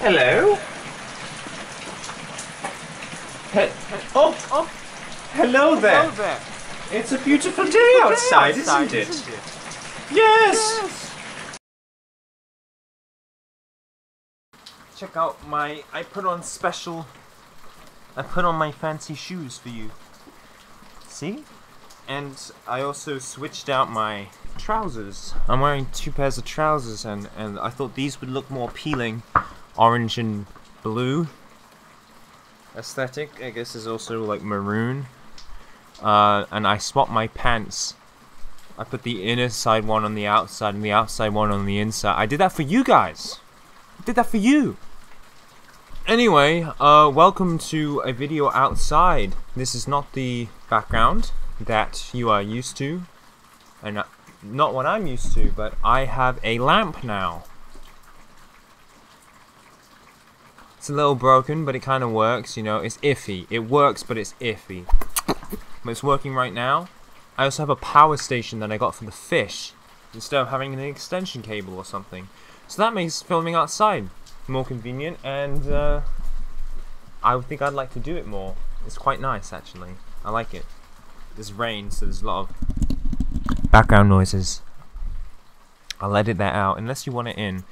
Hello? Oh, hello there. It's a beautiful day outside, isn't it? Yes. Check out I put on my fancy shoes for you. See? And I also switched out my trousers. I'm wearing 2 pairs of trousers and I thought these would look more appealing. Orange and blue aesthetic. I guess is also like maroon. And I swapped my pants. I put the inner side one on the outside and the outside one on the inside. I did that for you guys. I did that for you. Anyway, welcome to a video outside. This is not the background that you are used to, and not what I'm used to, but I have a lamp now. It's a little broken, but it kind of works, you know. It's iffy. It works, but it's iffy. But it's working right now. I also have a power station that I got for the fish, instead of having an extension cable or something. So that makes filming outside more convenient, and I think I'd like to do it more. It's quite nice, actually. I like it. There's rain, so there's a lot of background noises. I'll edit that out, unless you want it in.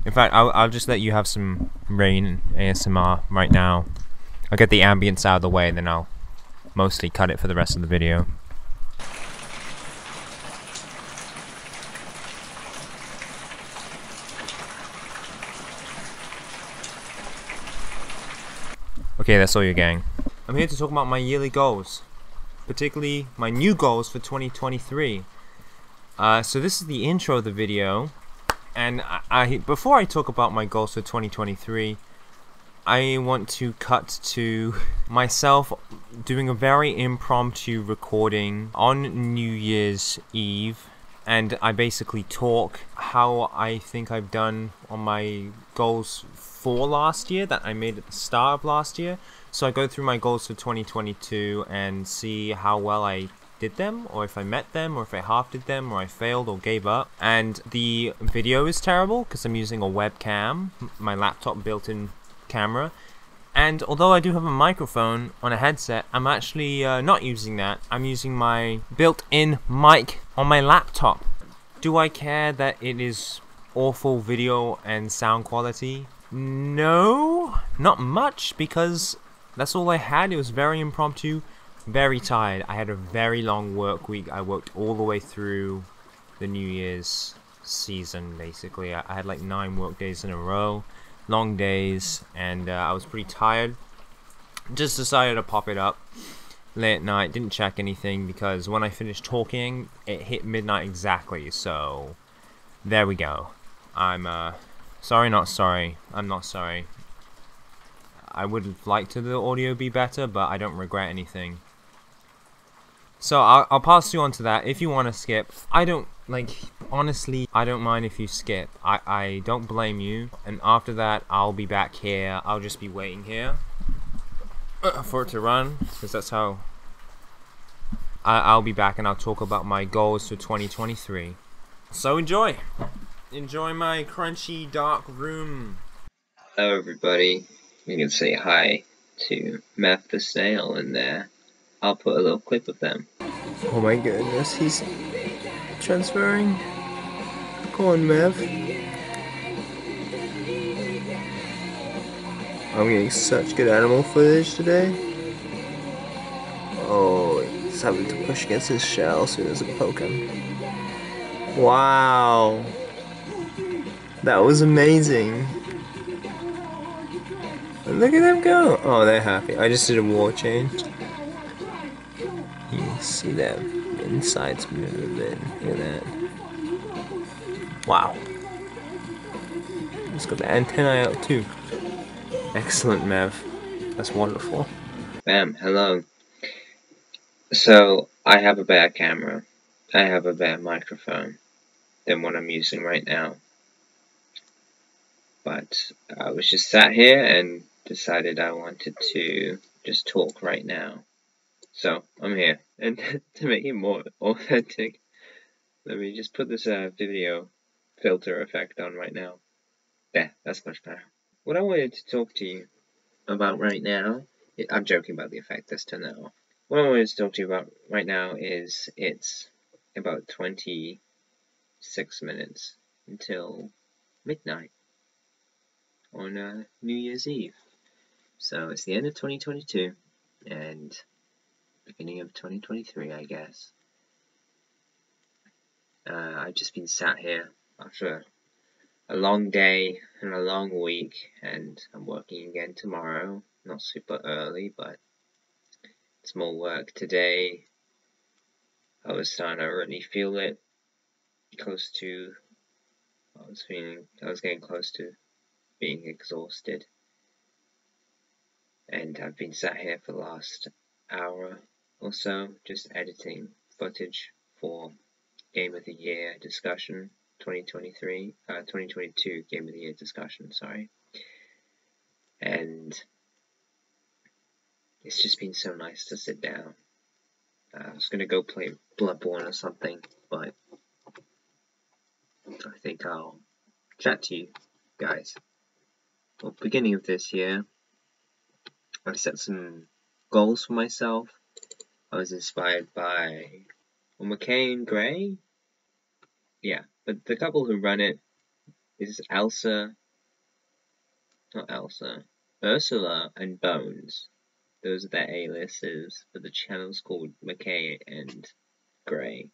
In fact, I'll just let you have some rain ASMR right now. I'll get the ambience out of the way, then I'll mostly cut it for the rest of the video. Okay, that's all you're getting. I'm here to talk about my yearly goals, particularly my new goals for 2023. So this is the intro of the video, and before I talk about my goals for 2023, I want to cut to myself doing a very impromptu recording on New Year's Eve, and I basically talk how I think I've done on my goals for last year that I made at the start of last year. So I go through my goals for 2022 and see how well I did them, or if I met them, or if I half did them, or I failed or gave up. And the video is terrible because I'm using a webcam, my laptop built-in camera. And although I do have a microphone on a headset, I'm actually not using that. I'm using my built-in mic on my laptop. Do I care that it is awful video and sound quality? No, not much, because that's all I had. It was very impromptu, very tired. I had a very long work week. I worked all the way through the New Year's season, basically. I had like 9 work days in a row, long days, and I was pretty tired. Just decided to pop it up late at night. Didn't check anything because when I finished talking, it hit midnight exactly. So there we go. I'm sorry, not sorry. I'm not sorry. I would have liked the audio be better, but I don't regret anything. So I'll pass you on to that. If you want to skip, I don't, honestly, I don't mind if you skip. I don't blame you. And after that, I'll be back here. I'll just be waiting here for it to run, because that's how I'll be back, and I'll talk about my goals for 2023. So enjoy! Enjoy my crunchy dark room. Hello everybody, you can say hi to Meth the Snail in there. I'll put a little clip of them. Oh my goodness, he's transferring. Come on, Mev. I'm getting such good animal footage today. Oh, he's having to push against his shell so he doesn't poke him. Wow. That was amazing. Look at them go. Oh, they're happy. I just did a war change. You can see them. The insides moving. Look at that. Wow. Let's got the antennae out too. Excellent, Mev. That's wonderful. Bam, hello. So, I have a bad camera. I have a bad microphone than what I'm using right now. But I was just sat here and decided I wanted to just talk right now. So, I'm here. And to make it more authentic, let me just put this video filter effect on right now. There, that's much better. what I wanted to talk to you about right now, I'm joking about the effect, let's turn that off. What I wanted to talk to you about right now is it's about 26 minutes until midnight on New Year's Eve. So it's the end of 2022 and beginning of 2023, I guess. I've just been sat here after a long day and a long week, and I'm working again tomorrow. Not super early, but it's more work today. I was starting to really feel it. I was getting close to being exhausted. And I've been sat here for the last hour or so, just editing footage for Game of the Year discussion, 2022 Game of the Year discussion, sorry. And it's just been so nice to sit down. I was gonna go play Bloodborne or something, but I think I'll chat to you guys. Well, beginning of this year, I set some goals for myself. I was inspired by McKay and Gray. Yeah, but the couple who run it is Ursula and Bones. Those are their A-listers, but the channel's called McKay and Gray.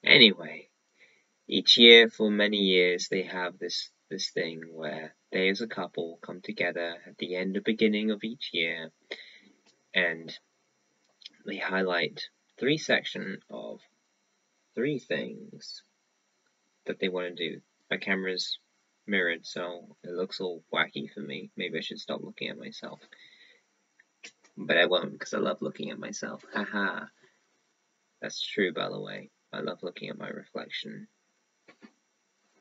Anyway, each year for many years they have this thing where they as a couple come together at the end or beginning of each year and they highlight 3 sections of 3 things that they want to do. My camera's mirrored, so it looks all wacky for me. Maybe I should stop looking at myself. But I won't, because I love looking at myself. Haha. That's true, by the way. I love looking at my reflection.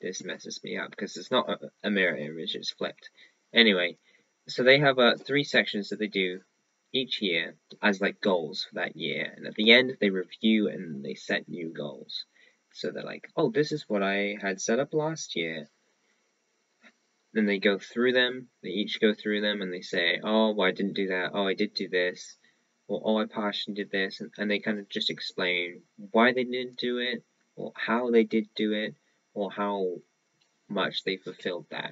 This messes me up, because it's not a mirror image, it's flipped. Anyway, so they have 3 sections that they do each year as like goals for that year. And at the end, they review and they set new goals. So they're like, oh, this is what I had set up last year. Then they go through them, they each go through them and they say, oh, well, I didn't do that, oh, I did do this, or oh, I partially did this, and they kind of just explain why they didn't do it, or how they did do it, or how much they fulfilled that.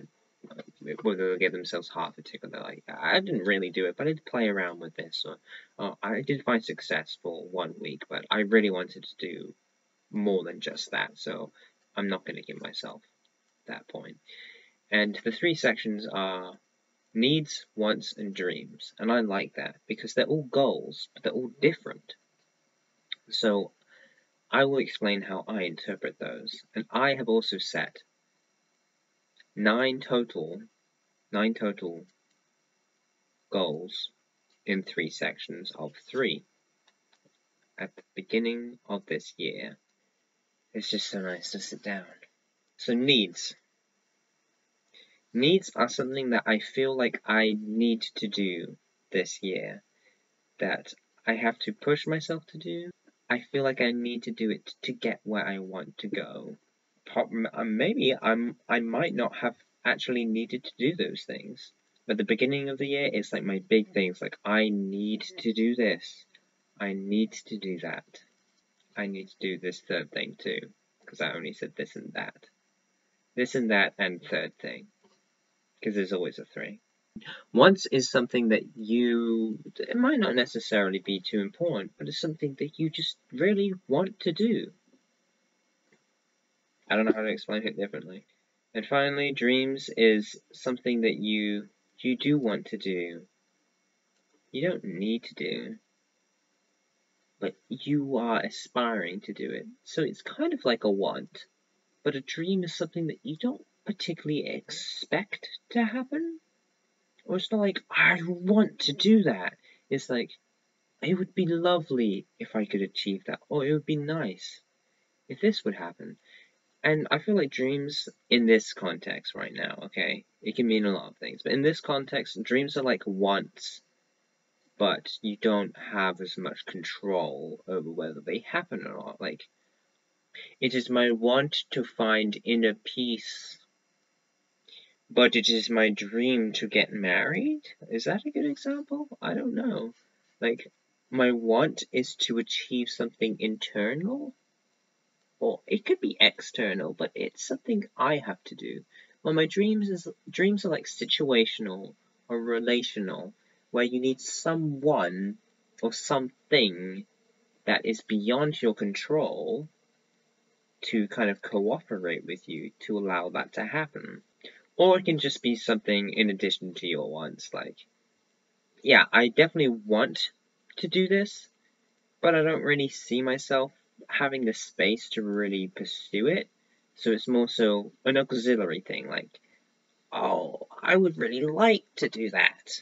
Whether they give themselves half a tick, or they're like, I didn't really do it, but I did play around with this, or oh, I did find success for 1 week, but I really wanted to do more than just that, so I'm not going to give myself that point. And the 3 sections are needs, wants, and dreams. And I like that because they're all goals, but they're all different. So I will explain how I interpret those. And I have also set 9 total goals in 3 sections of 3 at the beginning of this year. It's just so nice to sit down. So needs. Needs are something that I feel like I need to do this year, that I have to push myself to do. I feel like I need to do it to get where I want to go. Maybe I might not have actually needed to do those things. But the beginning of the year, it's like my big things, like I need to do this. I need to do that. I need to do this 3rd thing too, because I only said this and that. This and that and 3rd thing, because there's always a 3. Wants is something that it might not necessarily be too important, but it's something that you just really want to do. I don't know how to explain it differently. And finally, dreams is something that you do want to do. You don't need to do, but you are aspiring to do it. So it's kind of like a want, but a dream is something that you don't particularly expect to happen. Or it's not like, I want to do that. It's like, it would be lovely if I could achieve that, or it would be nice if this would happen. And I feel like dreams in this context right now, okay, it can mean a lot of things, but in this context, dreams are like wants, but you don't have as much control over whether they happen or not. Like, it is my want to find inner peace But it is my dream to get married? Is that a good example? I don't know. Like, my want is to achieve something internal, or it could be external, but it's something I have to do. Well, my dreams are like situational or relational, where you need someone or something that is beyond your control to kind of cooperate with you to allow that to happen. Or it can just be something in addition to your wants, like, yeah, I definitely want to do this, but I don't really see myself having the space to really pursue it. So it's more so an auxiliary thing, like, oh, I would really like to do that.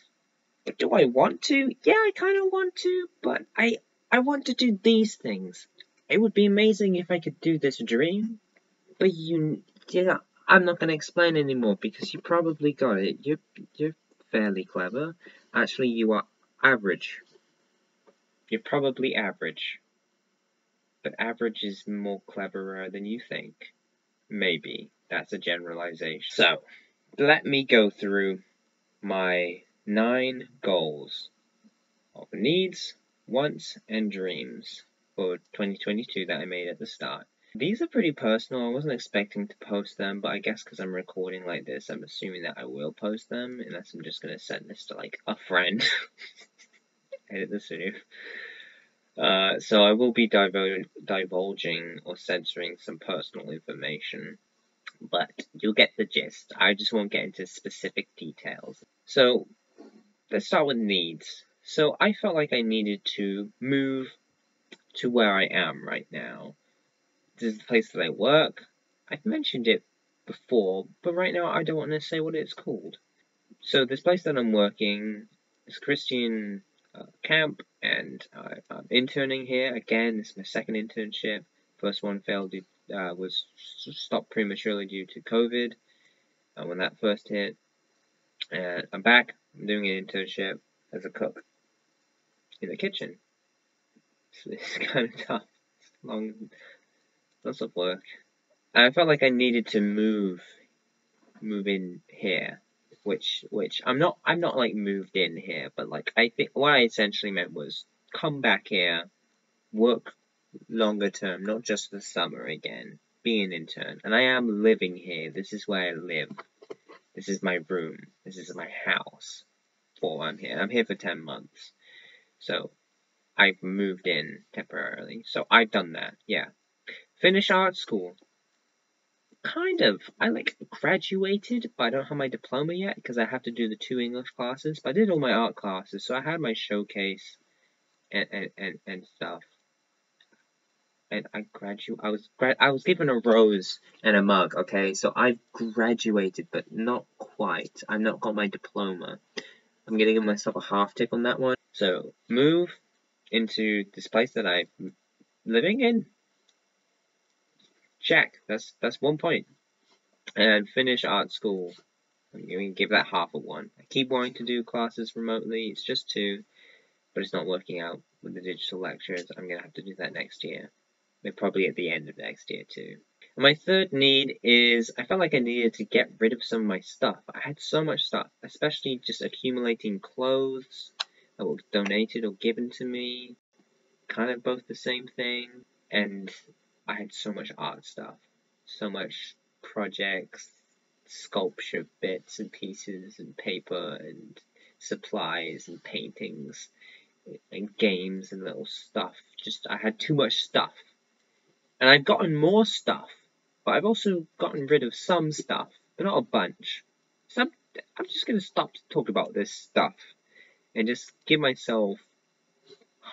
But do I want to? Yeah, I kind of want to, but I want to do these things. It would be amazing if I could do this dream, but yeah, I'm not gonna explain anymore because you probably got it. You're fairly clever. Actually, you are average. You're probably average, but average is more cleverer than you think. Maybe that's a generalization. So let me go through my 9 goals of needs, wants, and dreams for 2022 that I made at the start. These are pretty personal. I wasn't expecting to post them, but I guess because I'm recording like this, I'm assuming that I will post them, unless I'm just going to send this to, like, a friend. Edit this video. So I will be divulging or censoring some personal information, but you'll get the gist. I just won't get into specific details. So let's start with needs. So I felt like I needed to move to where I am right now. This is the place that I work. I've mentioned it before, but right now I don't want to say what it's called. So this place that I'm working is Christian camp, and I'm interning here. Again, this is my second internship. First one failed, was stopped prematurely due to COVID. When that first hit, and I'm back. I'm doing an internship as a cook in the kitchen. So it's kind of tough. It's long, lots of work. I felt like I needed to move in here, which I'm not like moved in here, but like I think what I essentially meant was come back here, work longer term, not just the summer again, be an intern. And I am living here. This is where I live. This is my room. This is my house. While I'm here. I'm here for 10 months. So I've moved in temporarily. So I've done that, yeah. Finish art school. Kind of. I like graduated, but I don't have my diploma yet because I have to do the 2 English classes. But I did all my art classes, so I had my showcase and stuff. And I was given a rose and a mug. Okay, so I've graduated, but not quite. I've not got my diploma. I'm gonna give myself a half tick on that one. So move into this place that I'm living in. Check. That's 1 point. And finish art school. I'm going to give that half a 1. I keep wanting to do classes remotely. It's just 2, but it's not working out with the digital lectures. I'm going to have to do that next year. Maybe probably at the end of next year too. And my third need is I felt like I needed to get rid of some of my stuff. I had so much stuff, especially just accumulating clothes that were donated or given to me. Kind of both the same thing. And I had so much art stuff. So much projects, sculpture bits and pieces and paper and supplies and paintings and games and little stuff. Just I had too much stuff. And I've gotten more stuff, but I've also gotten rid of some stuff, but not a bunch. So I'm just going to stop talking about this stuff and just give myself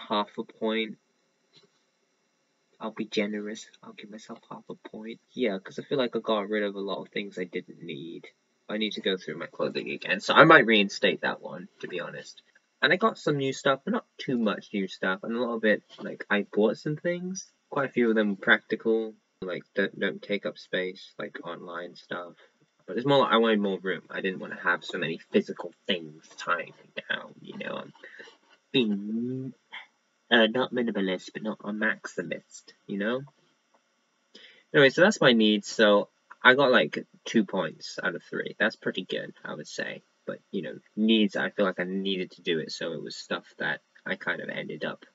half a point. I'll be generous. I'll give myself half a point. Yeah, because I feel like I got rid of a lot of things I didn't need. I need to go through my clothing again, so I might reinstate that one, to be honest. And I got some new stuff, but not too much new stuff, and a lot of it, like, I bought some things. Quite a few of them practical, like, don't take up space, like, online stuff. But it's more like I wanted more room. I didn't want to have so many physical things tying me down, you know. I'm being, not minimalist, but not a maximist, you know? Anyway, so that's my needs, so I got like 2 points out of 3. That's pretty good, I would say. But, you know, I feel like I needed to do it, so it was stuff that I kind of ended up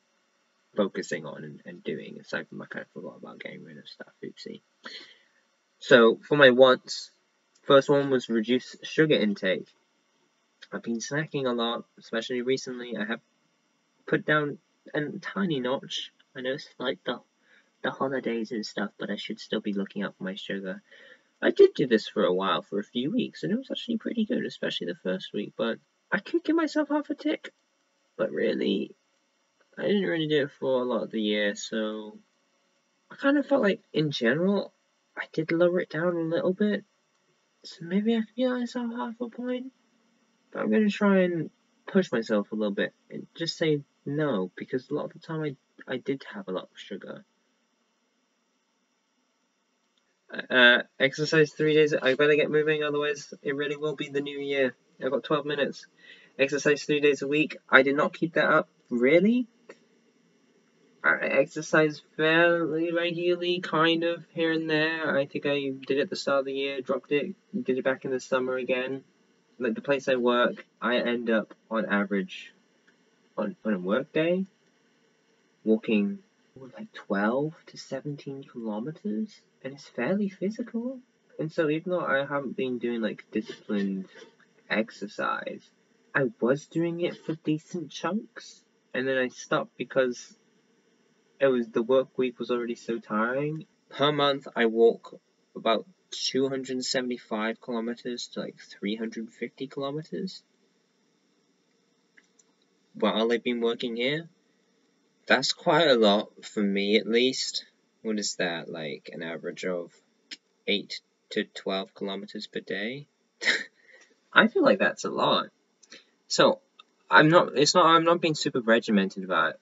focusing on and doing, aside from I kind of forgot about getting rid of stuff. Oopsie. So, for my wants, first one was reduce sugar intake. I've been snacking a lot, especially recently. I have put down a tiny notch. I know it's like the holidays and stuff, but I should still be looking out for my sugar. I did do this for a while, for a few weeks, and it was actually pretty good, especially the first week, but I could give myself half a tick, but really, I didn't really do it for a lot of the year, so I kind of felt like, in general, I did lower it down a little bit, so maybe I could give myself half a point, but I'm going to try and push myself a little bit, and just say no, because a lot of the time I did have a lot of sugar. Exercise 3 days. I better get moving, otherwise it really will be the new year. I've got 12 minutes. Exercise 3 days a week. I did not keep that up, really. I exercise fairly regularly, kind of, here and there. I think I did it at the start of the year, dropped it, did it back in the summer again. Like, the place I work, I end up, on average, on a work day, walking like 12 to 17 kilometers, and it's fairly physical. And so even though I haven't been doing like disciplined exercise, I was doing it for decent chunks, and then I stopped because the work week was already so tiring. Per month, I walk about 275 kilometers to like 350 kilometers while I've been working here. That's quite a lot for me, at least. What is that, like an average of 8 to 12 kilometers per day? I feel like that's a lot. So, I'm not being super regimented about it,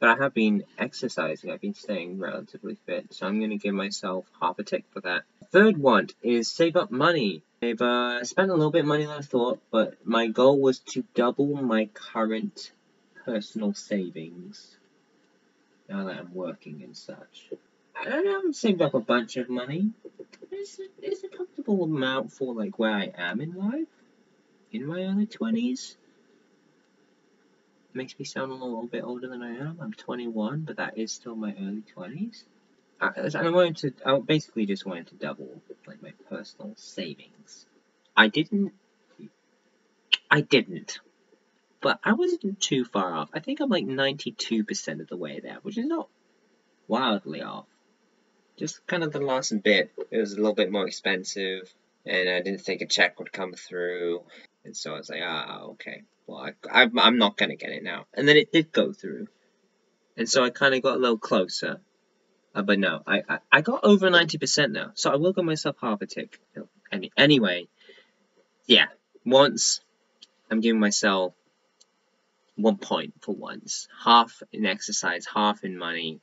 but I have been exercising, I've been staying relatively fit, so I'm going to give myself half a tick for that. Third want is save up money. I've spent a little bit of money than I thought, but my goal was to double my current personal savings now that I'm working and such. I haven't saved up a bunch of money. It's a comfortable amount for like where I am in life, in my early 20s. Makes me sound a little bit older than I am. I'm 21, but that is still my early 20s. I basically just wanted to double like my personal savings. I didn't, but I wasn't too far off. I think I'm like 92% of the way there, which is not wildly off. Just kind of the last bit, it was a little bit more expensive, and I didn't think a check would come through, and so I was like, okay, well, I'm not gonna get it now. And then it did go through, and so I kind of got a little closer. But no, I got over 90% now, so I will give myself half a tick. Anyway, yeah, once, I'm giving myself 1 point for once. Half in exercise, half in money,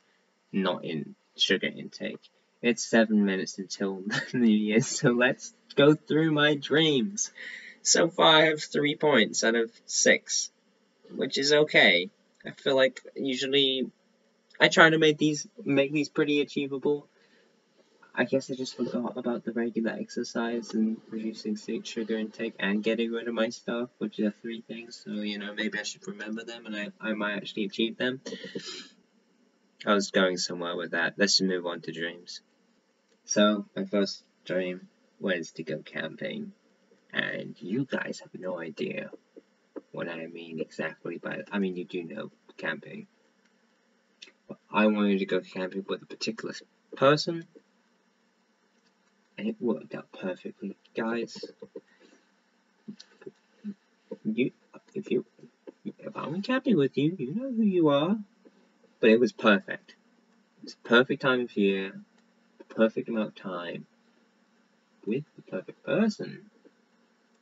not in sugar intake. It's 7 minutes until New Year's, so let's go through my dreams. So far, I have 3 points out of 6, which is okay. I feel like usually I try to make these pretty achievable. I guess I just forgot about the regular exercise and reducing sugar intake and getting rid of my stuff, which are 3 things. So, you know, maybe I should remember them and I might actually achieve them. I was going somewhere with that. Let's just move on to dreams. So, my first dream was to go camping. And you guys have no idea what I mean exactly by it. I mean, you do know camping. But I wanted to go camping with a particular person. And it worked out perfectly. Guys, if I'm camping with you, you know who you are. But it was perfect. It's the perfect time of year, the perfect amount of time, with the perfect person.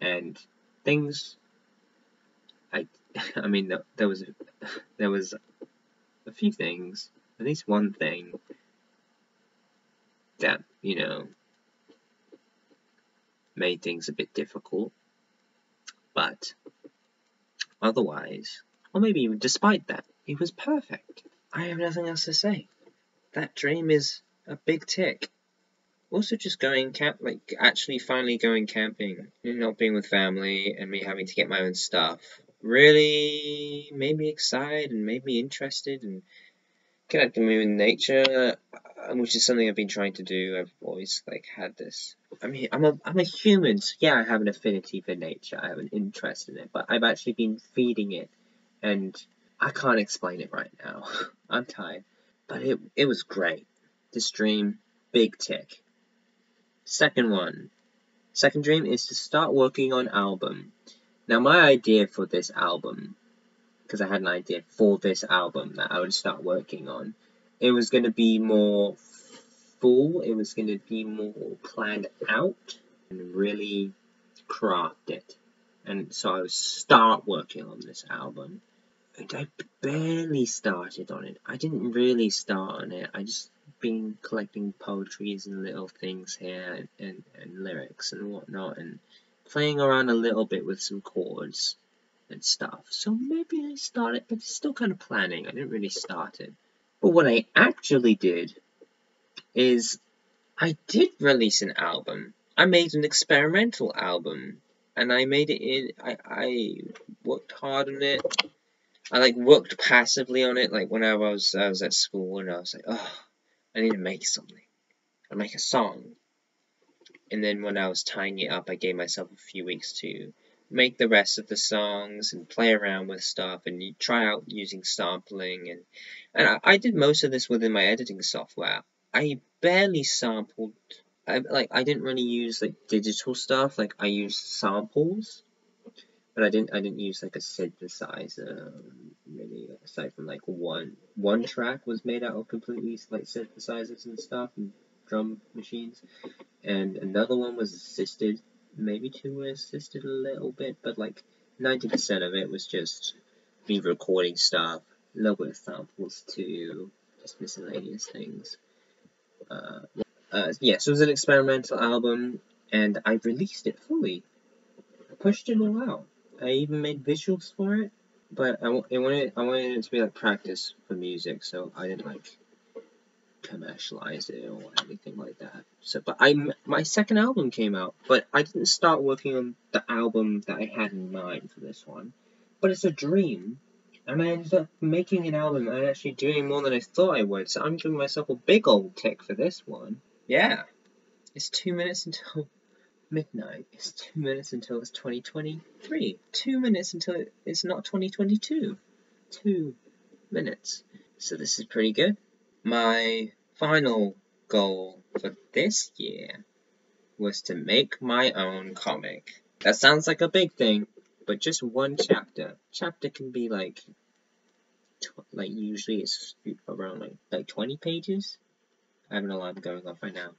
And things, I mean, there was a few things, at least one thing, that, you know, made things a bit difficult. But otherwise, or maybe even despite that, it was perfect. I have nothing else to say. That dream is a big tick. also just going actually finally going camping, and not being with family, and me having to get my own stuff, really made me excited and made me interested and connecting me with nature, which is something I've been trying to do. I've always had this. I mean, I'm a human, so yeah, I have an affinity for nature. I have an interest in it, but I've actually been feeding it, and I can't explain it right now. I'm tired, but it was great. This dream, big tick. Second dream is to start working on album. Now, my idea for this album, because I had an idea for this album that I would start working on, it was going to be more full, it was going to be more planned out, and really craft it. And so I would start working on this album. And I barely started on it. I didn't really start on it. I just been collecting poetries and little things here and lyrics and whatnot, and playing around a little bit with some chords and stuff. So maybe I started, but it's still kind of planning. I didn't really start it. But what I actually did is I did release an album. I made an experimental album, and I made it in. I worked hard on it. I worked passively on it. Like when I was at school, and I was like, oh, I need to make something. I make a song. And then when I was tying it up, I gave myself a few weeks to make the rest of the songs and play around with stuff and try out using sampling, and I did most of this within my editing software. I barely sampled. I didn't really use digital stuff. I used samples, but I didn't use a synthesizer really, aside from one track was made out of completely synthesizers and stuff and drum machines, and another one was assisted. Maybe two were assisted a little bit, but 90% of it was just me recording stuff, a little bit of samples too, just miscellaneous things. Yeah, so it was an experimental album, and I released it fully. I pushed it all out. I even made visuals for it, but I wanted it to be practice for music, so I didn't commercialize it or anything like that. So, but my second album came out, but I didn't start working on the album that I had in mind for this one. But it's a dream, and I ended up making an album and actually doing more than I thought I would. So I'm giving myself a big old tick for this one. Yeah, it's 2 minutes until midnight. It's 2 minutes until it's 2023. 2 minutes until it's not 2022. 2 minutes. So this is pretty good. My final goal for this year was to make my own comic. That sounds like a big thing, but just one chapter. Chapter can be usually it's around 20 pages. I have an alarm going off right now.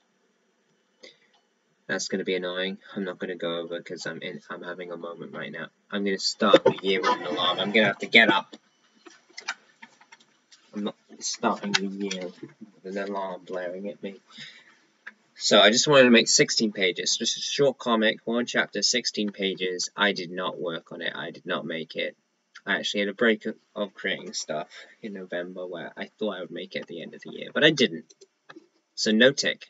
That's gonna be annoying. I'm not gonna go over because I'm having a moment right now. I'm gonna start the year with an alarm. I'm gonna have to get up. I'm not starting the year with an alarm blaring at me. So I just wanted to make 16 pages. Just a short comic, one chapter, 16 pages. I did not work on it. I did not make it. I actually had a break of creating stuff in November where I thought I would make it at the end of the year, but I didn't. So no tick.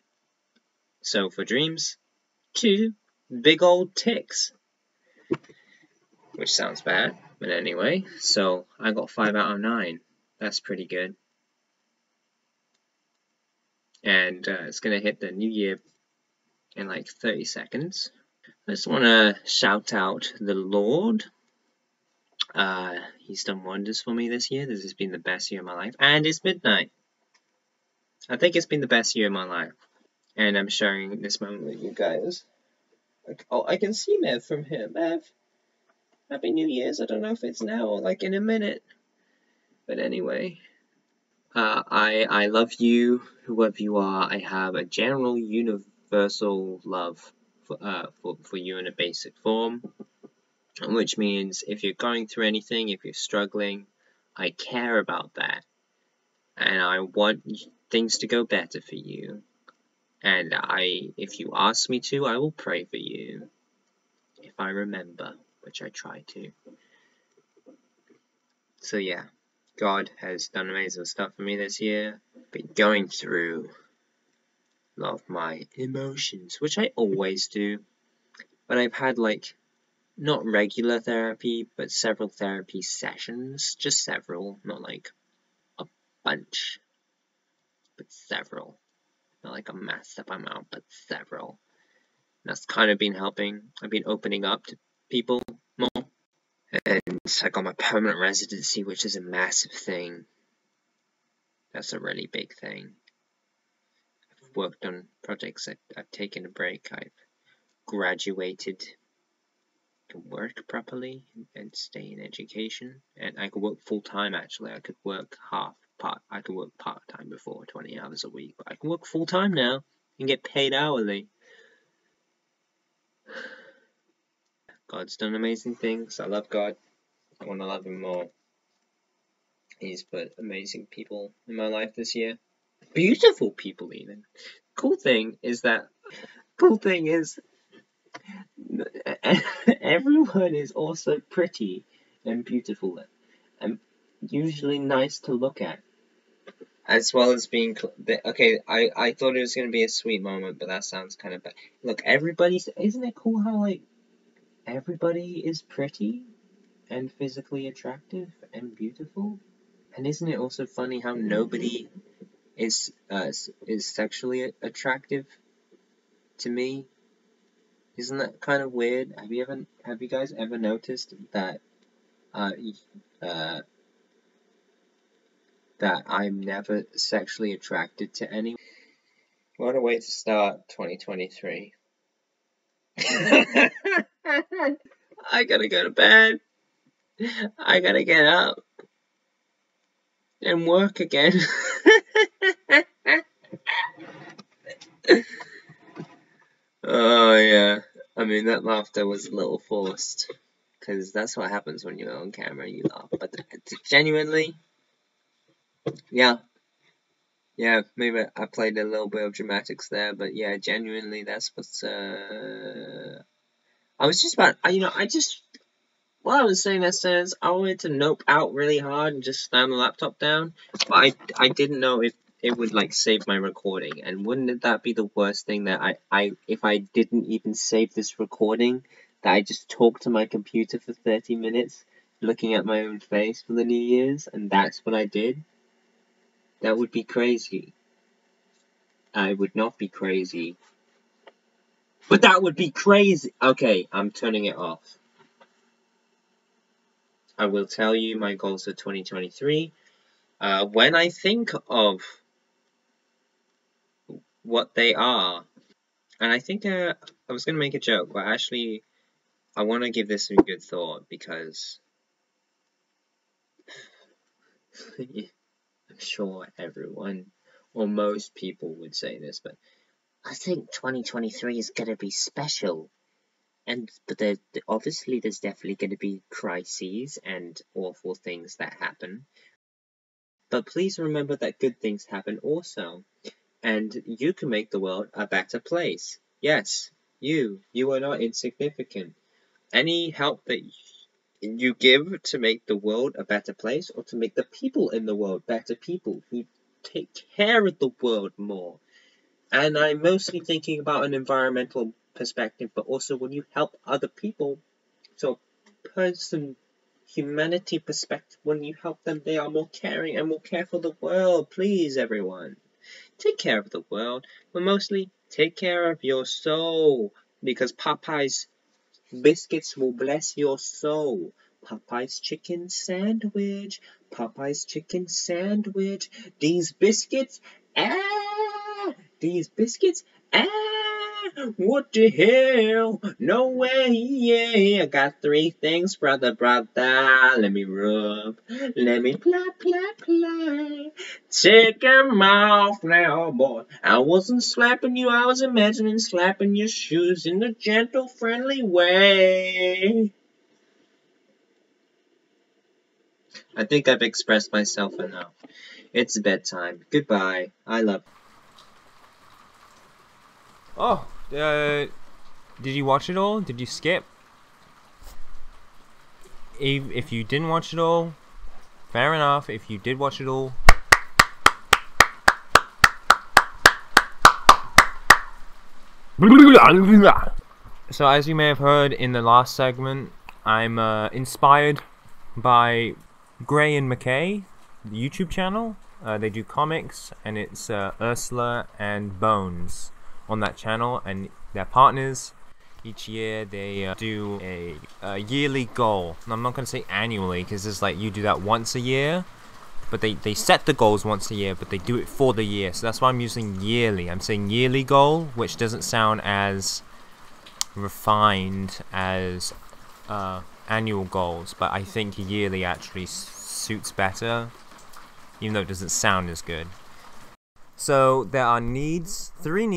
So for dreams, 2 big old ticks. Which sounds bad, but anyway. So I got 5 out of 9. That's pretty good. And it's going to hit the new year in 30 seconds. I just want to shout out the Lord. He's done wonders for me this year. This has been the best year of my life. And it's midnight. I think it's been the best year of my life. And I'm sharing this moment with you guys. Oh, I can see Mev from here. Mev, Happy New Year's. I don't know if it's now or in a minute. But anyway. I love you, whoever you are. I have a general universal love for you in a basic form, which means if you're going through anything, if you're struggling, I care about that, and I want things to go better for you. And if you ask me to, I will pray for you, if I remember, which I try to. So yeah, God has done amazing stuff for me this year. Been going through a lot of my emotions, which I always do. But I've had like not regular therapy, but several therapy sessions, just several, not like a bunch, but several. Not like a massive amount, but several. That's kind of been helping. I've been opening up to people more. And I got my permanent residency, which is a massive thing. That's a really big thing. I've worked on projects, I've taken a break, I've graduated, can work properly and stay in education. And I could work full-time actually. I could work I could work part-time before, 20 hours a week, but I can work full-time now and get paid hourly. God's done amazing things. I love God. I want to love him more. He's put amazing people in my life this year. Beautiful people even. Cool thing is everyone is also pretty and beautiful and usually nice to look at. As well as being okay, I thought it was gonna be a sweet moment, but that sounds kind of bad. Look, isn't it cool how like everybody is pretty and physically attractive and beautiful? And isn't it also funny how nobody is sexually attractive to me? Isn't that kind of weird? Have you guys ever noticed that that I'm never sexually attracted to anyone? What a way to start 2023. I gotta go to bed. I gotta get up and work again. Oh yeah, I mean that laughter was a little forced, because that's what happens when you're on camera, you laugh. But genuinely, yeah, maybe I played a little bit of dramatics there, but yeah, genuinely, that's what's. I was just about, while I was saying that sentence, I wanted to nope out really hard and just slam the laptop down, but I didn't know if it would like save my recording, and wouldn't that be the worst thing that if I didn't even save this recording, that I just talked to my computer for 30 minutes, looking at my own face for the New Year's, and that's what I did? That would be crazy. I would not be crazy. But that would be crazy! Okay, I'm turning it off. I will tell you my goals for 2023 when I think of what they are. And I think I was going to make a joke, but actually I want to give this some good thought, because I'm sure everyone or most people would say this, but I think 2023 is going to be special. But obviously there's definitely going to be crises and awful things that happen. But please remember that good things happen also. And you can make the world a better place. Yes, you are not insignificant. Any help that you give to make the world a better place, or to make the people in the world better people who take care of the world more. And I'm mostly thinking about an environmental perspective, but also when you help other people, so humanity perspective, when you help them, they are more caring and more care for the world. Please, everyone, take care of the world, but mostly take care of your soul, because Popeye's biscuits will bless your soul. Popeye's chicken sandwich, Popeye's chicken sandwich. These biscuits, these biscuits, what the hell? No way, yeah. I got 3 things, brother. Let me rub, let me play. Take 'em off now, boy. I wasn't slapping you, I was imagining slapping your shoes in a gentle, friendly way. I think I've expressed myself enough. It's bedtime. Goodbye. I love. Oh, did you watch it all? Did you skip? If you didn't watch it all, fair enough. If you did watch it all, So as you may have heard in the last segment, I'm inspired by Gray and McKay, the YouTube channel. They do comics, and it's Ursula and Bones on that channel, and they're partners. Each year they do a yearly goal. And I'm not going to say annually, because it's like you do that once a year, but they set the goals once a year, but they do it for the year. So that's why I'm using yearly. I'm saying yearly goal, which doesn't sound as refined as annual goals, but I think yearly actually suits better, even though it doesn't sound as good. So there are needs, 3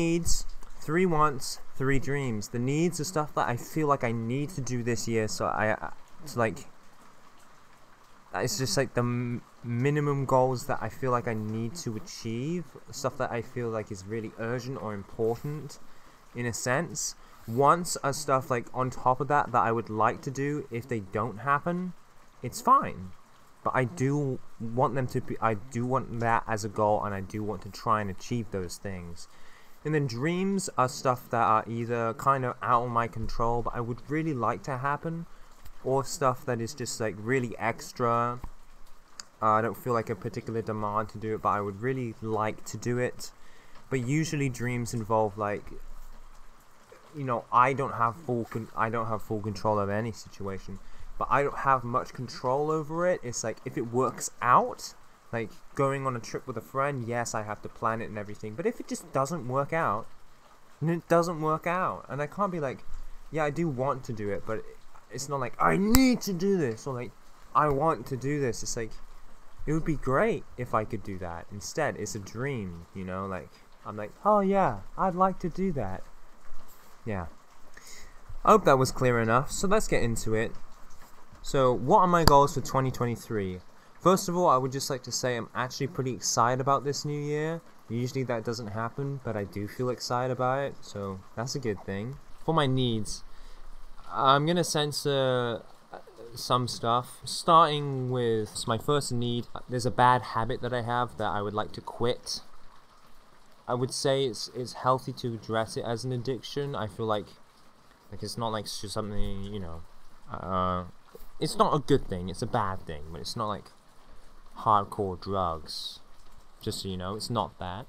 wants, 3 dreams. The needs are stuff that I feel like I need to do this year, so it's just like the minimum goals that I feel like I need to achieve, stuff that I feel like is really urgent or important in a sense. Wants are stuff like on top of that I would like to do. If they don't happen, it's fine. But I do want them to be, I do want that as a goal, and I do want to try and achieve those things. And then dreams are stuff that are either kind of out of my control, but I would really like to happen, or stuff that is just like really extra. I don't feel like a particular demand to do it, but I would really like to do it. But usually dreams involve like, you know, I don't have full control of any situation, but I don't have much control over it. It's like if it works out, like going on a trip with a friend, yes, I have to plan it and everything. But if it just doesn't work out, then it doesn't work out, and I can't be like, yeah, I do want to do it, but it's not like I need to do this, or like I want to do this. It's like it would be great if I could do that. Instead, it's a dream, you know. Like I'm like, oh yeah, I'd like to do that. Yeah, I hope that was clear enough, so let's get into it. So what are my goals for 2023? First of all, I would just like to say I'm actually pretty excited about this new year. Usually that doesn't happen, but I do feel excited about it, so that's a good thing. For my needs, I'm going to censor some stuff, starting with my first need. There's a bad habit that I have that I would like to quit. I would say it's healthy to address it as an addiction. I feel like it's not like it's just something, you know, it's not a good thing, it's a bad thing, but it's not like hardcore drugs, just so you know, it's not that.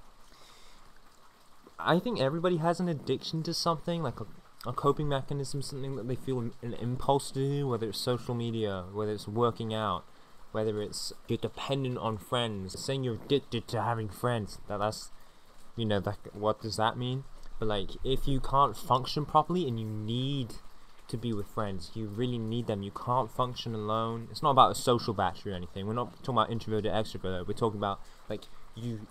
I think everybody has an addiction to something, like a coping mechanism, something that they feel an impulse to do, whether it's social media, whether it's working out, whether it's you're dependent on friends. Saying you're addicted to having friends, that's, you know, what does that mean? But like, if you can't function properly and you need to be with friends, you really need them, you can't function alone. It's not about a social battery or anything. We're not talking about introverted, extrovert. We're talking about like you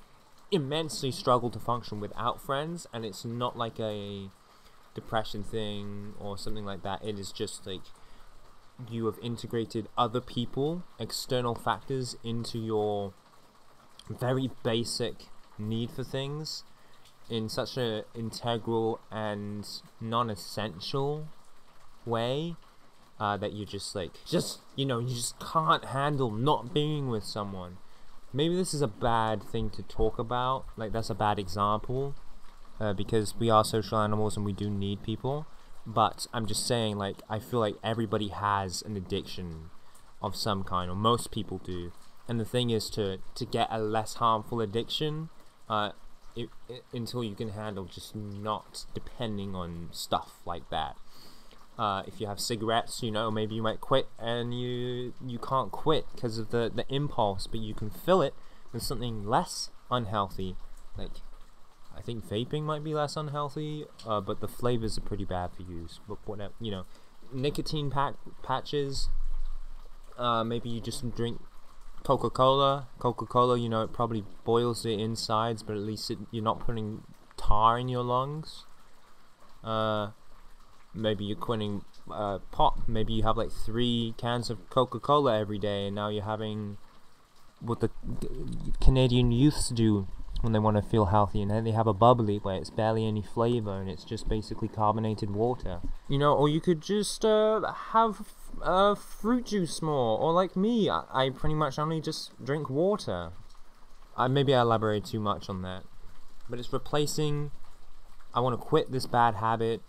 immensely struggle to function without friends, and it's not like a depression thing or something like that. It is just like you have integrated other people, external factors, into your very basic need for things in such a integral and non-essential way that you just you know, you just can't handle not being with someone. Maybe this is a bad thing to talk about, like that's a bad example, because we are social animals and we do need people. But I'm just saying, like, I feel like everybody has an addiction of some kind, or most people do. And the thing is to get a less harmful addiction, until you can handle just not depending on stuff like that. If you have cigarettes, you know, maybe you might quit, and you can't quit because of the impulse, but you can fill it with something less unhealthy. Like, I think vaping might be less unhealthy, but the flavors are pretty bad for you. But whatever, you know, nicotine patches. Maybe you just drink Coca-Cola. Coca-Cola, you know, it probably boils the insides, but at least you're not putting tar in your lungs. Maybe you're quitting pop. Maybe you have like 3 cans of Coca-Cola every day, and now you're having what the Canadian youths do when they want to feel healthy, and then they have a bubbly where it's barely any flavor and it's just basically carbonated water. You know, or you could just have fruit juice more, or like me, I pretty much only just drink water. Maybe I elaborate too much on that, but it's replacing I want to quit this bad habit.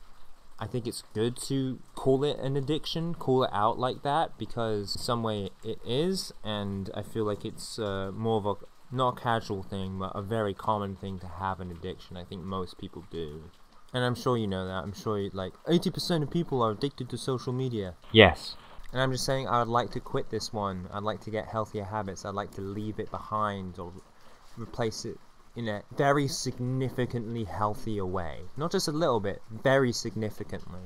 I think it's good to call it an addiction, call it out like that, because some way it is, and I feel like it's more of a, not a casual thing, but a very common thing to have an addiction. I think most people do. And I'm sure you know that. I'm sure like 80% of people are addicted to social media. Yes. And I'm just saying I would like to quit this one. I'd like to get healthier habits. I'd like to leave it behind or replace it in a very significantly healthier way. Not just a little bit, very significantly.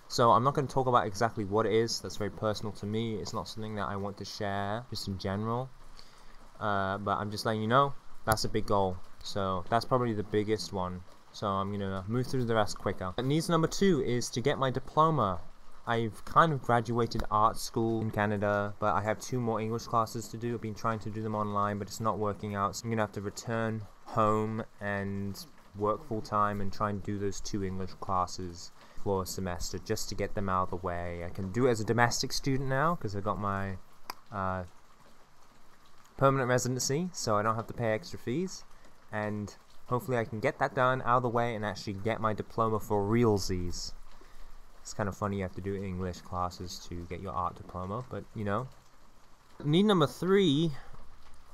So I'm not going to talk about exactly what it is. That's very personal to me. It's not something that I want to share just in general. But I'm just letting you know, that's a big goal. So that's probably the biggest one. So I'm going to move through the rest quicker. Needs number 2 is to get my diploma. I've kind of graduated art school in Canada, but I have 2 more English classes to do. I've been trying to do them online, but it's not working out. So I'm going to have to return home and work full time and try and do those 2 English classes for a semester just to get them out of the way. I can do it as a domestic student now because I got my permanent residency, so I don't have to pay extra fees. And hopefully I can get that done out of the way and actually get my diploma for realsies. It's kind of funny you have to do English classes to get your art diploma, but you know. Need number 3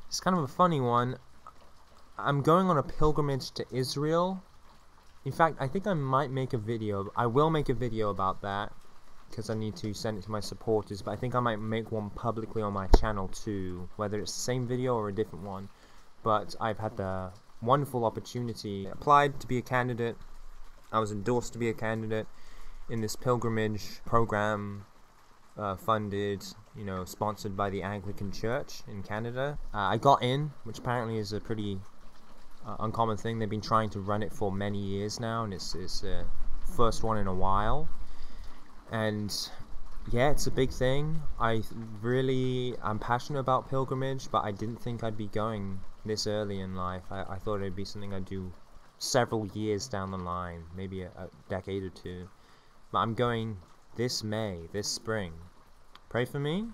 is kind of a funny one. I'm going on a pilgrimage to Israel. In fact, I think I might make a video. I will make a video about that because I need to send it to my supporters, but I think I might make one publicly on my channel too, whether it's the same video or a different one. But I've had the wonderful opportunity. I applied to be a candidate. I was endorsed to be a candidate in this pilgrimage program, funded, you know, sponsored by the Anglican Church in Canada. I got in, which apparently is a pretty uncommon thing. They've been trying to run it for many years now, and it's first one in a while. And yeah, it's a big thing. I'm passionate about pilgrimage, but I didn't think I'd be going this early in life. I thought it'd be something I'd do several years down the line, maybe a decade or 2. But I'm going this May, this spring. Pray for me.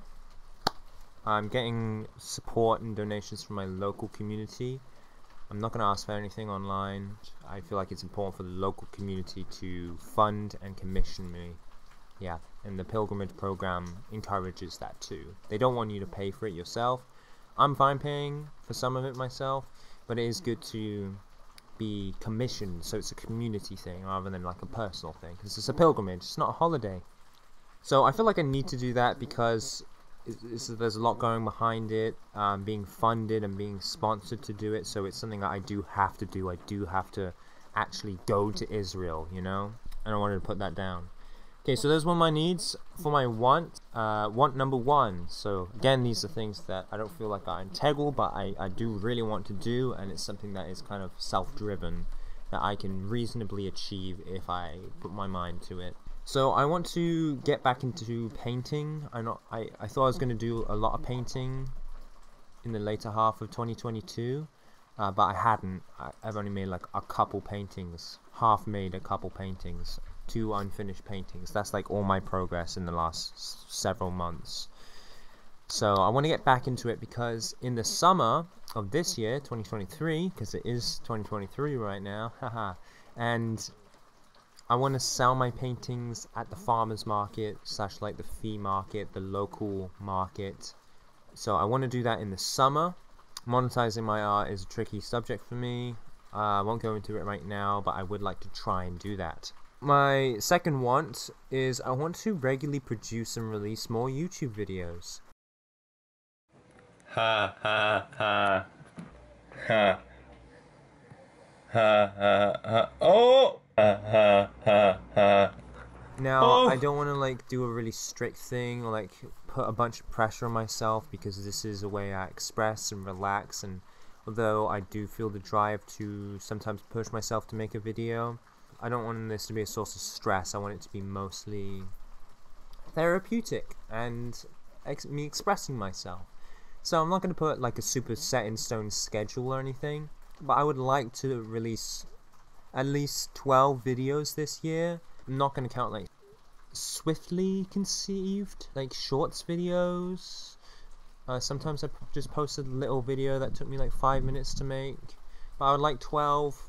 I'm getting support and donations from my local community. I'm not going to ask for anything online. I feel like it's important for the local community to fund and commission me. Yeah, and the pilgrimage program encourages that too. They don't want you to pay for it yourself. I'm fine paying for some of it myself, but it is good to be commissioned, so it's a community thing rather than like a personal thing, because it's a pilgrimage, it's not a holiday. So I feel like I need to do that because there's a lot going behind it, being funded and being sponsored to do it, so it's something that I do have to do. I do have to actually go to Israel, you know, and I wanted to put that down. Okay, so those were my needs. For my want number 1. So again, these are things that I don't feel like are integral, but I do really want to do, and it's something that is kind of self-driven that I can reasonably achieve if I put my mind to it. So I want to get back into painting. I thought I was going to do a lot of painting in the later half of 2022, but I hadn't. I've only made like a couple paintings, half-made a couple paintings. 2 unfinished paintings. That's like all my progress in the last several months. So I want to get back into it because in the summer of this year, 2023, because it is 2023 right now, haha, and I want to sell my paintings at the farmers market / like the flea market, the local market. So I want to do that in the summer. Monetizing my art is a tricky subject for me. I won't go into it right now, but I would like to try and do that. My second want is I want to regularly produce and release more YouTube videos. Ha ha ha. Ha. Ha ha ha. Oh! Ha ha ha ha. Now, I don't want to like do a really strict thing or like put a bunch of pressure on myself, because this is a way I express and relax, and although I do feel the drive to sometimes push myself to make a video, I don't want this to be a source of stress. I want it to be mostly therapeutic and me expressing myself. So I'm not going to put like a super set in stone schedule or anything, but I would like to release at least 12 videos this year. I'm not going to count like swiftly conceived, like shorts videos. Sometimes I just post a little video that took me like 5 minutes to make, but I would like 12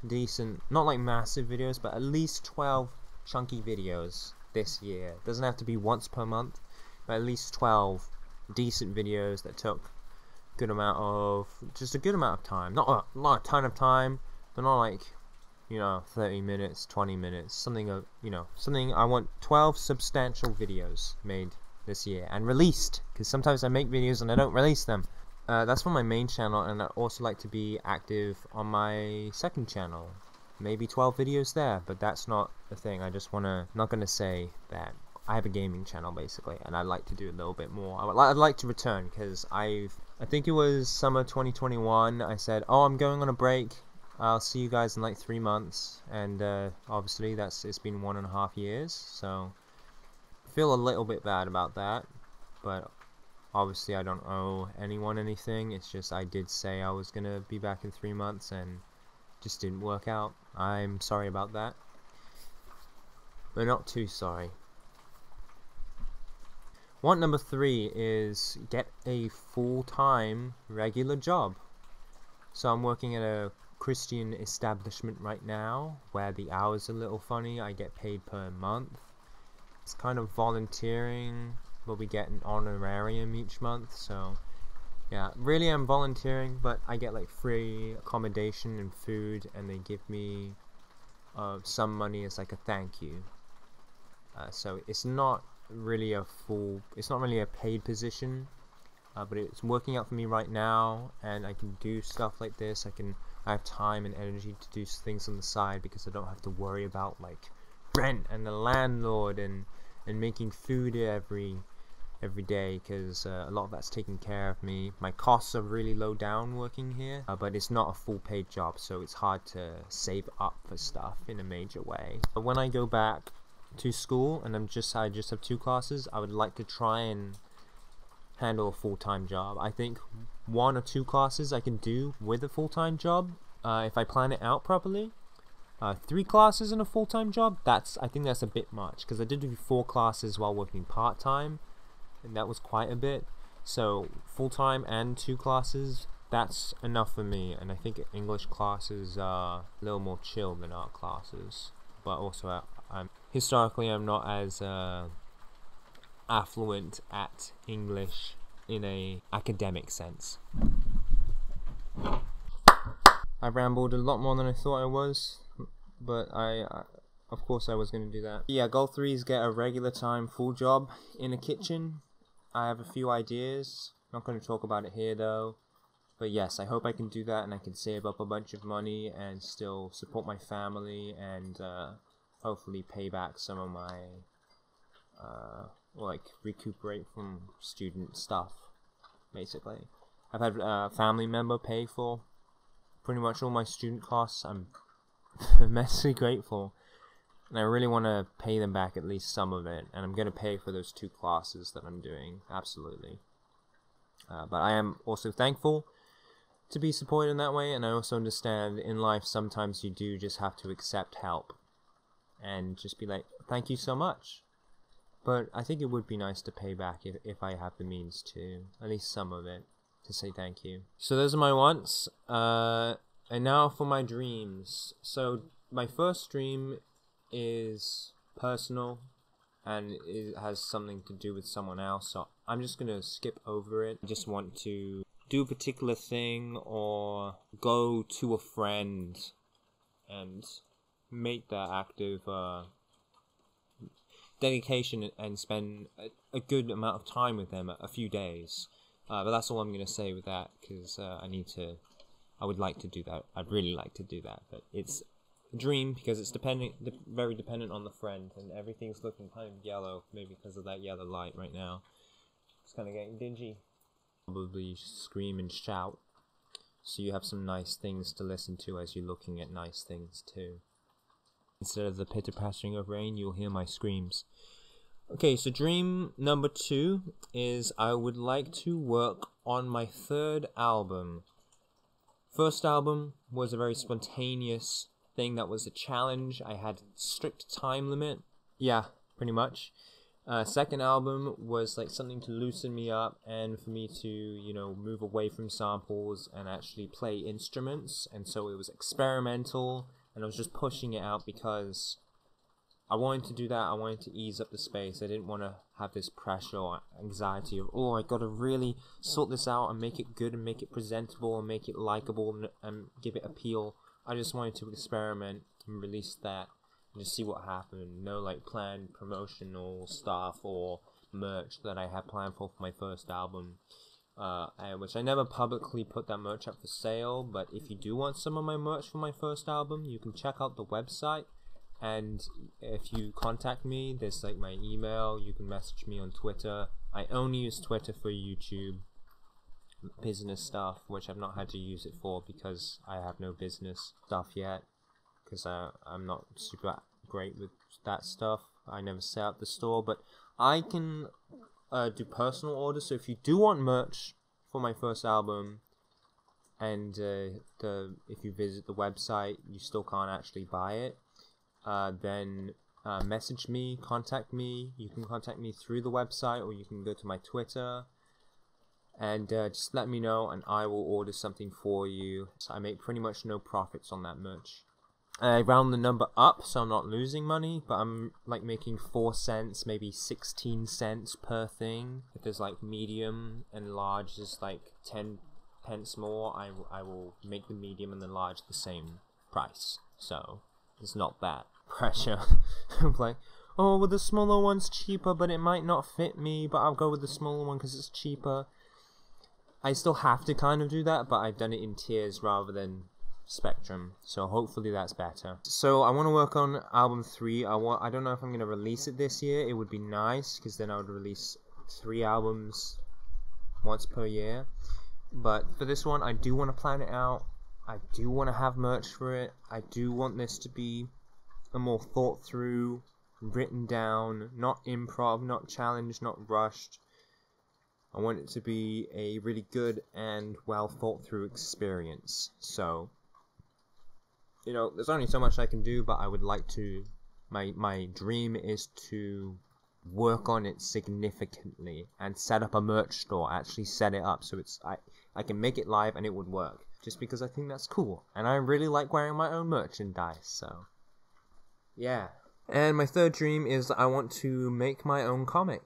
decent, not like massive videos, but at least 12 chunky videos this year. Doesn't have to be once per month, but at least 12 decent videos that took just a good amount of time. Not a ton of time, but not like, 30 minutes, 20 minutes, something I want 12 substantial videos made this year and released, because sometimes I make videos and I don't release them. That's for my main channel, and I'd also like to be active on my second channel. Maybe 12 videos there, but that's not the thing. Not gonna say that. I have a gaming channel basically, and I'd like to do a little bit more. I'd like to return, because I think it was summer 2021, I said, oh, I'm going on a break, I'll see you guys in like 3 months, and obviously it's been 1.5 years, so I feel a little bit bad about that, but obviously I don't owe anyone anything. It's just I did say I was gonna be back in 3 months, and just didn't work out. I'm sorry about that, but not too sorry. Want number 3 is get a full-time regular job. So I'm working at a Christian establishment right now, where the hours are a little funny. I get paid per month. It's kind of volunteering, but we get an honorarium each month, so yeah, really I'm volunteering, but I get like free accommodation and food, and they give me some money as like a thank you. So it's not really a paid position, but it's working out for me right now, and I can do stuff like this. I have time and energy to do things on the side, because I don't have to worry about like rent and the landlord and making food every day, because a lot of that's taken care of me. My costs are really low down working here, but it's not a full paid job, so it's hard to save up for stuff in a major way. But when I go back to school and I just have 2 classes, I would like to try and handle a full-time job. I think 1 or 2 classes I can do with a full-time job if I plan it out properly. 3 classes in a full-time job, I think that's a bit much, because I did do 4 classes while working part-time, and that was quite a bit. So full-time and 2 classes, that's enough for me. And I think English classes are a little more chill than art classes, but also historically I'm not as affluent at English in a academic sense. I rambled a lot more than I thought I was, but of course I was going to do that. Yeah, goal 3 is get a regular time full job in a kitchen. I have a few ideas, not going to talk about it here though, but yes, I hope I can do that, and I can save up a bunch of money and still support my family, and hopefully pay back some of my like recuperate from student stuff, basically. I've had a family member pay for pretty much all my student costs. I'm immensely grateful, and I really want to pay them back at least some of it, and I'm going to pay for those 2 classes that I'm doing, absolutely. But I am also thankful to be supported in that way, and I also understand in life sometimes you do just have to accept help and just be like, thank you so much. But I think it would be nice to pay back if I have the means to, at least some of it, to say thank you. So those are my wants, and now for my dreams. So my first dream is personal, and it has something to do with someone else, so I'm just gonna skip over it. I just want to do a particular thing, or go to a friend and make that active dedication and spend a good amount of time with them, a few days. But that's all I'm going to say with that, because I would like to do that. I'd really like to do that, but it's a dream, because it's very dependent on the friend, and everything's looking kind of yellow, maybe because of that yellow light right now. It's kind of getting dingy. Probably scream and shout, so you have some nice things to listen to as you're looking at nice things too. Instead of the pitter-pattering of rain, you'll hear my screams. Okay, so dream number 2 is I would like to work on my 3rd album. First album was a very spontaneous thing that was a challenge. I had strict time limit. Yeah, pretty much. Second album was like something to loosen me up and for me to, you know, move away from samples and actually play instruments. And so it was experimental, and I was just pushing it out because I wanted to do that. I wanted to ease up the space. I didn't want to have this pressure or anxiety of, oh, I got to really sort this out and make it good and make it presentable and make it likable and give it appeal. I just wanted to experiment and release that and just see what happened. No like planned promotional stuff or merch that I had planned for my first album, which I never publicly put that merch up for sale. But if you do want some of my merch for my first album, you can check out the website. And if you contact me, there's like my email, you can message me on Twitter. I only use Twitter for YouTube business stuff, which I've not had to use it for because I have no business stuff yet, because I'm not super great with that stuff. I never set up the store, but I can do personal orders. So if you do want merch for my first album, and if you visit the website, you still can't actually buy it, then message me, contact me. You can contact me through the website, or you can go to my Twitter and just let me know, and I will order something for you. So I make pretty much no profits on that merch. I round the number up so I'm not losing money, but I'm like making 4 cents, maybe 16 cents per thing. If there's like medium and large is like 10 pence more, I will make the medium and the large the same price. So it's not that pressure. I'm like, oh, well, the smaller one's cheaper, but it might not fit me, but I'll go with the smaller one because it's cheaper. I still have to kind of do that, but I've done it in tiers rather than spectrum, so hopefully that's better. So I want to work on album 3. I don't know if I'm going to release it this year. It would be nice, because then I would release 3 albums once per year. But for this one, I do want to plan it out. I do want to have merch for it. I do want this to be a more thought through, written down, not improv, not challenged, not rushed. I want it to be a really good and well thought through experience. So, you know, there's only so much I can do, but I would like to, my dream is to work on it significantly and set up a merch store, actually set it up so I can make it live and it would work, just because I think that's cool, and I really like wearing my own merchandise, so yeah. And my third dream is that I want to make my own comic.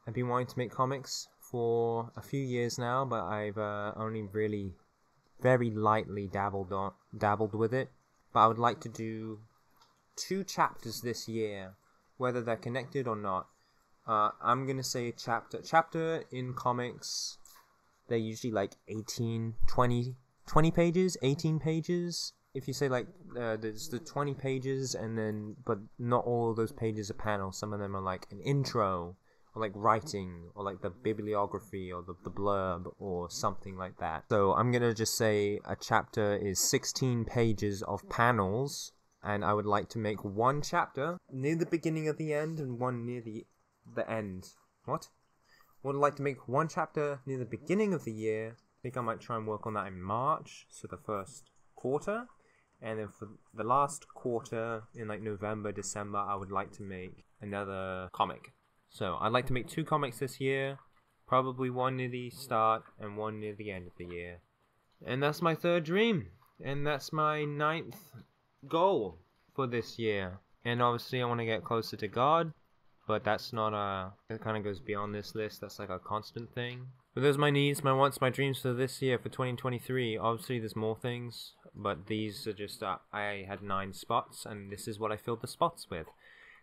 I've been wanting to make comics for a few years now, but I've only really very lightly dabbled with it. But I would like to do 2 chapters this year, whether they're connected or not. I'm gonna say chapter in comics, they're usually like 18, 20 pages, 18 pages. If you say like there's the 20 pages, and then but not all of those pages are panels. Some of them are like an intro, or like writing, or like the bibliography, or the blurb, or something like that. So I'm gonna just say a chapter is 16 pages of panels, and I would like to make 1 chapter near the beginning of the end and 1 near the end. What? I would like to make 1 chapter near the beginning of the year. I think I might try and work on that in March, so the first quarter. And then for the last quarter, in like November, December, I would like to make another comic. So I'd like to make 2 comics this year, probably 1 near the start and 1 near the end of the year. And that's my 3rd dream, and that's my 9th goal for this year. And obviously I want to get closer to God, but that's not it kind of goes beyond this list. That's like a constant thing. But those are my needs, my wants, my dreams for this year, for 2023. Obviously there's more things, but these are just, I had 9 spots, and this is what I filled the spots with.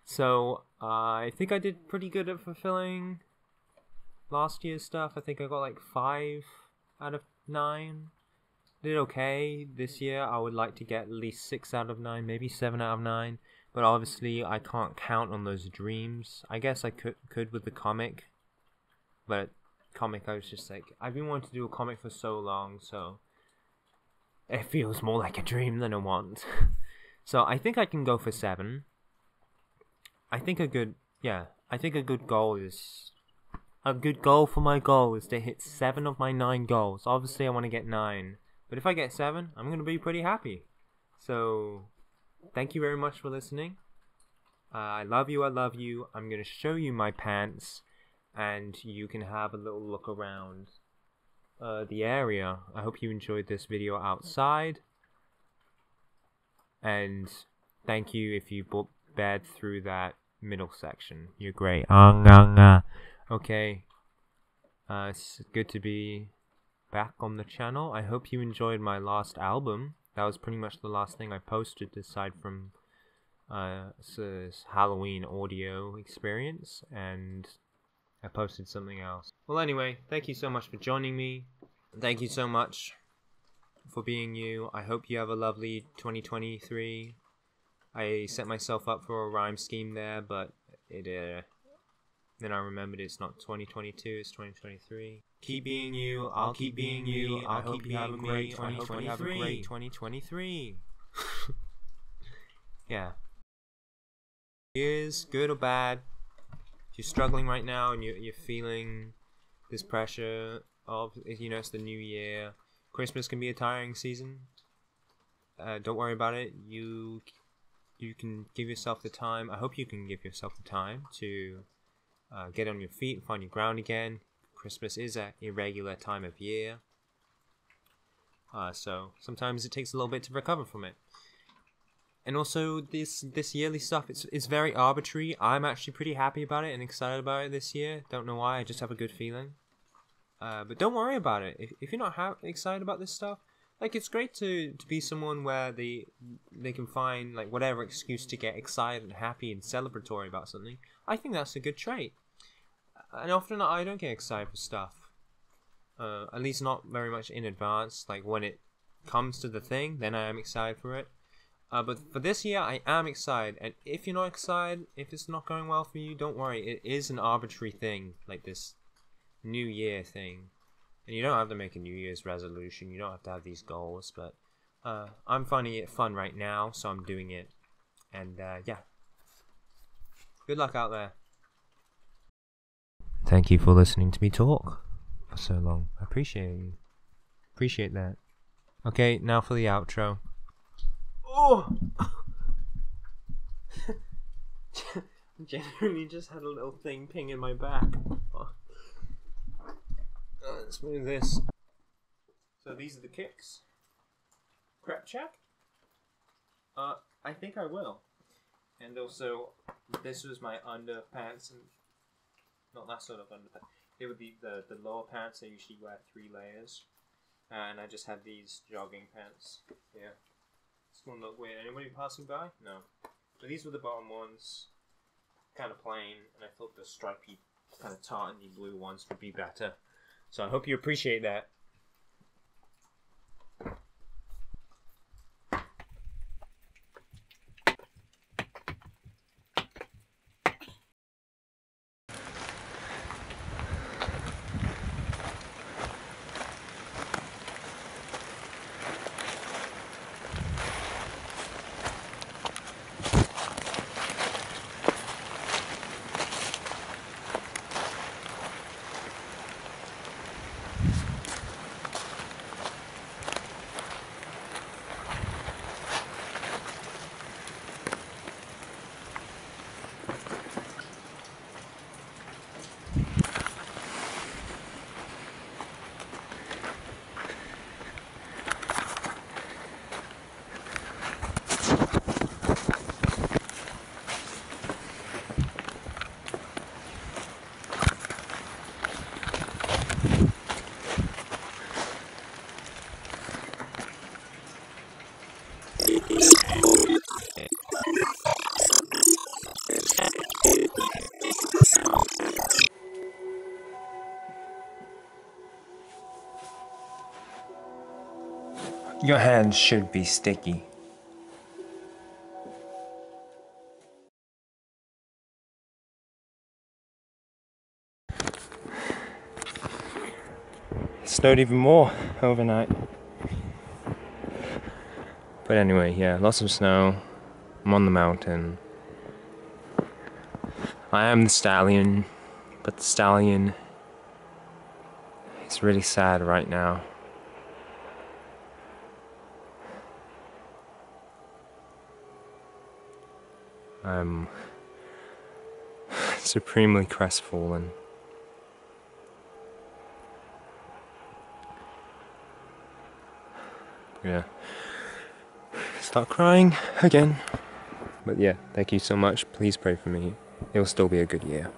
So, I think I did pretty good at fulfilling last year's stuff. I think I got like 5 out of 9. Did okay. This year I would like to get at least 6 out of 9, maybe 7 out of 9. But obviously I can't count on those dreams. I guess I could with the comic. But comic, I was just like, I've been wanting to do a comic for so long, so it feels more like a dream than a want. So I think I can go for 7. I think a good goal for my goal is to hit 7 of my 9 goals. Obviously I want to get 9, but if I get 7, I'm going to be pretty happy. So thank you very much for listening. I love you, I love you. I'm going to show you my pants, and you can have a little look around the area. I hope you enjoyed this video outside, and thank you if you bared through that middle section. You're great. Okay, it's good to be back on the channel. I hope you enjoyed my last album. That was pretty much the last thing I posted aside from this Halloween audio experience, and I posted something else. Well, anyway, thank you so much for joining me. Thank you so much for being you. I hope you have a lovely 2023. I set myself up for a rhyme scheme there, but then I remembered it's not 2022, it's 2023. Keep being you, I'll keep being you. I hope you have a great 2023. Yeah. Years, good or bad, if you're struggling right now and you're feeling this pressure of, it's the new year. Christmas can be a tiring season. Don't worry about it. You can give yourself the time. I hope you can give yourself the time to get on your feet and find your ground again. Christmas is an irregular time of year. So sometimes it takes a little bit to recover from it. And also this yearly stuff, it's very arbitrary. I'm actually pretty happy about it and excited about it this year. Don't know why, I just have a good feeling. But don't worry about it. If you're not excited about this stuff, like, it's great to be someone where they can find like whatever excuse to get excited and happy and celebratory about something. I think that's a good trait. And often I don't get excited for stuff. At least not very much in advance. Like, when it comes to the thing, then I am excited for it. But for this year, I am excited. And if you're not excited, if it's not going well for you, don't worry. It is an arbitrary thing, like this New Year thing. And you don't have to make a New Year's resolution. You don't have to have these goals. But I'm finding it fun right now, so I'm doing it. And yeah. Good luck out there. Thank you for listening to me talk for so long. I appreciate you. Appreciate that. Okay, now for the outro. Oh! Genuinely just had a little thing ping in my back. Let's move this. So these are the kicks. Prep check? I think I will. And also, this was my underpants, and not that sort of underpants. It would be the lower pants. I usually wear 3 layers. And I just had these jogging pants. Yeah. This one look weird. Anybody passing by? No. But these were the bottom ones. Kind of plain. And I thought the stripy, kind of tartany blue ones would be better. So I hope you appreciate that. Your hands should be sticky. It snowed even more overnight. But anyway, yeah, lots of snow. I'm on the mountain. I am the stallion, but the stallion is really sad right now. I'm supremely crestfallen. Yeah. Start crying again. But yeah, thank you so much. Please pray for me. It'll still be a good year.